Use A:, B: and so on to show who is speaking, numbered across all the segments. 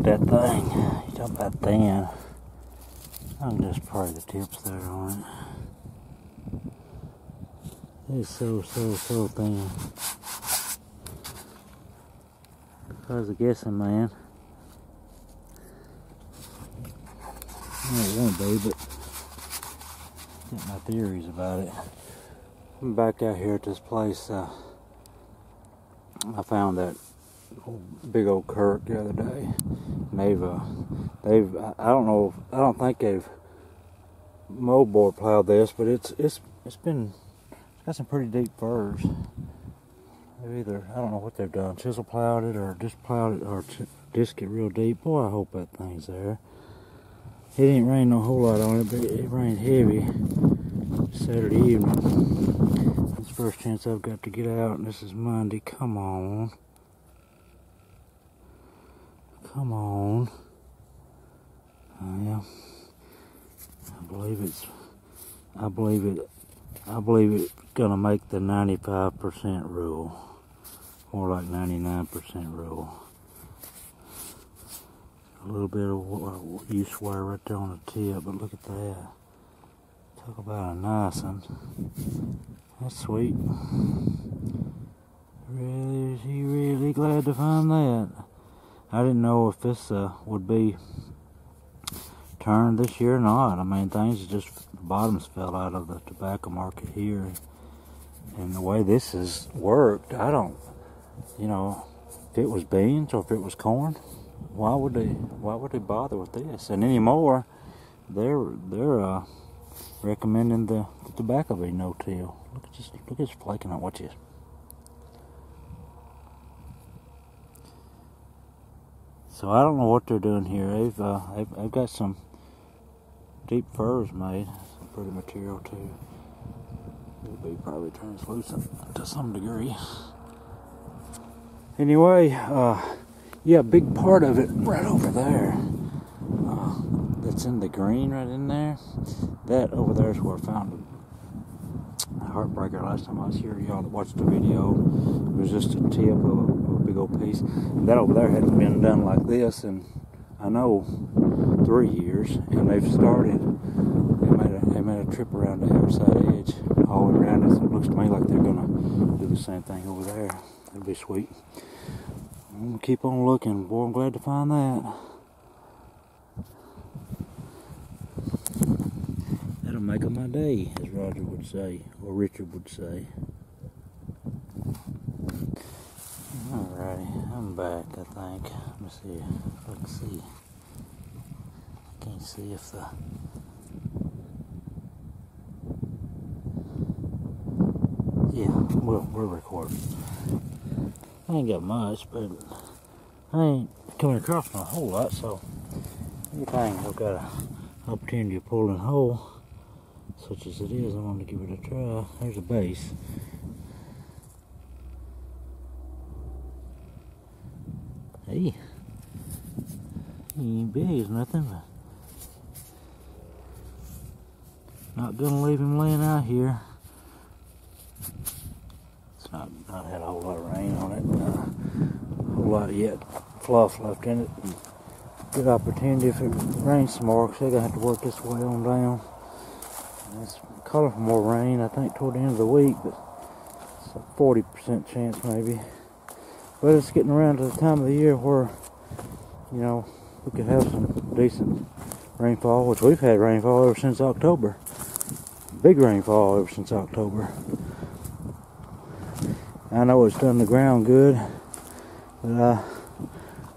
A: at that thing. You talk about thin. I can just spray the tips there on it. It's so thin. I was a guessing man. It won't be, but got my theories about it. I'm back out here at this place. I found that big old kirk the other day. And I don't think they've moldboard plowed this, but it's got some pretty deep furs. They've either, I don't know what they've done, chisel plowed it or just plowed it or disc it real deep. Boy, I hope that thing's there. It didn't rain no whole lot on it, but it rained heavy Saturday evening. It's the first chance I've got to get out, and this is Monday. Come on. Come on. Yeah. I believe it's gonna make the 95% rule. More like 99% rule. A little bit of use wear right there on the tip, but look at that. Talk about a nice one. That's sweet. Really, is he really glad to find that? I didn't know if this would be turned this year or not. I mean, things just, the bottoms fell out of the tobacco market here. And the way this has worked, I don't, you know, if it was beans or if it was corn, why would they bother with this? And anymore, they're recommending the tobacco be no-till. Look at this flaking out. Watch this. So I don't know what they're doing here. They've got some deep furs made. Some pretty material too. It'll be probably translucent to some degree. Anyway, yeah, a big part of it right over there. That's in the green right in there. That over there is where I found a heartbreaker last time I was here. Y'all that watched the video, it was just a tip of a big old piece. And that over there hadn't been done like this in, I know, 3 years. And they've started. They made a trip around the outside edge all the way around it. It looks to me like they're gonna do the same thing over there. That'd be sweet. I'm gonna keep on looking. Boy, I'm glad to find that. That'll make it my day, as Roger would say, or Richard would say. Alrighty, I'm back, I think. Let me see. Let's see. I can't see if the... Yeah, we're recording. I ain't got much, but I ain't coming across a whole lot, so anything I've got an opportunity to pull in a hole, such as it is, I wanted to give it a try. There's a base. Hey, he ain't big as nothing, but not gonna leave him laying out here. It's not had a whole lot of rain on it, a whole lot of yet fluff left in it. Good opportunity if it rains some more, because they're gonna have to work this way on down. And it's calling for more rain, I think, toward the end of the week, but it's a 40% chance maybe. But it's getting around to the time of the year where, you know, we could have some decent rainfall, which we've had rainfall ever since October. Big rainfall ever since October. I know it's done the ground good, but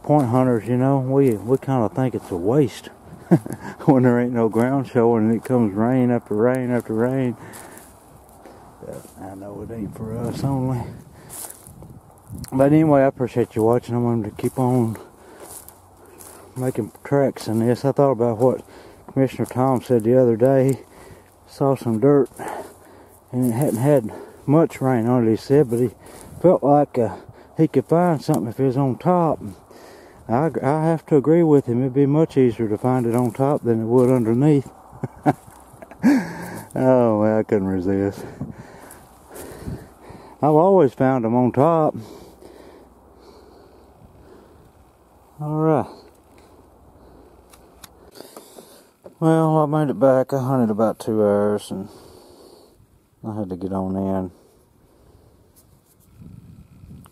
A: point hunters, you know, we kind of think it's a waste when there ain't no ground showing and it comes rain after rain after rain. But I know it ain't for us only. But anyway, I appreciate you watching. I wanted to keep on making tracks in this. I thought about what Commissioner Tom said the other day. He saw some dirt and it hadn't had much rain on it, he said, but he felt like he could find something if it was on top. I have to agree with him. It'd be much easier to find it on top than it would underneath. Oh, well, I couldn't resist. I've always found them on top. Alright. Well, I made it back. I hunted about 2 hours and I had to get on in.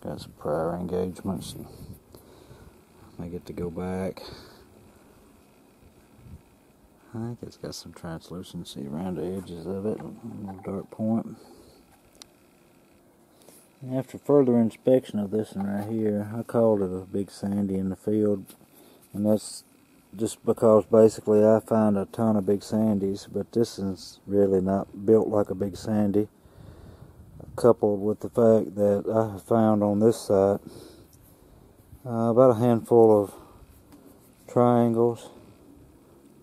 A: Got some prior engagements. I get to go back. I think it's got some translucency around the edges of it, a dark point. After further inspection of this one right here, I called it a big sandy in the field, and that's just because basically I found a ton of big sandies, but this is really not built like a big sandy, coupled with the fact that I found on this site about a handful of triangles,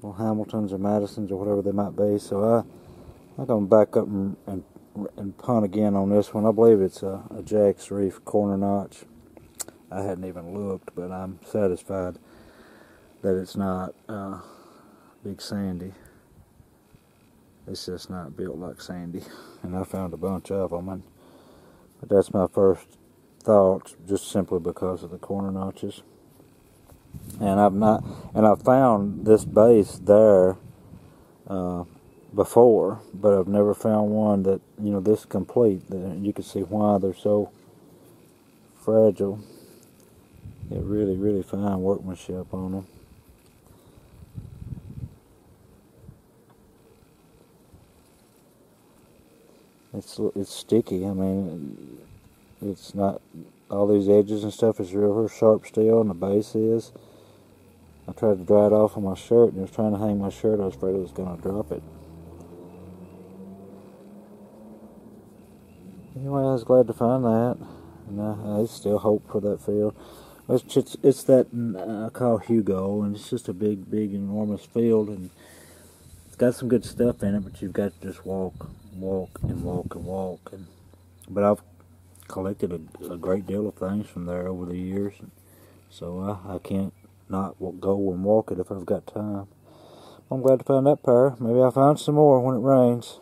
A: or Hamiltons or Madisons or whatever they might be. So I'm going to back up and punt again on this one. I believe it's a Jack's Reef corner notch. I hadn't even looked, but I'm satisfied that it's not big sandy. It's just not built like sandy, and I found a bunch of them. But that's my first thoughts, just simply because of the corner notches. And I've found this base there before, but I've never found one that, you know, this complete. That you can see why they're so fragile. Get really, really fine workmanship on them. It's sticky. I mean, it's not, all these edges and stuff is real sharp steel, and the base is. I tried to dry it off on my shirt, and I was trying to hang my shirt. I was afraid it was going to drop it. Anyway, I was glad to find that, and I still hope for that field. It's that I call Hugo, and it's just a big, enormous field, and it's got some good stuff in it, but you've got to just walk. But I've collected a great deal of things from there over the years, so I can't not go and walk it if I've got time. I'm glad to find that pair. Maybe I'll find some more when it rains.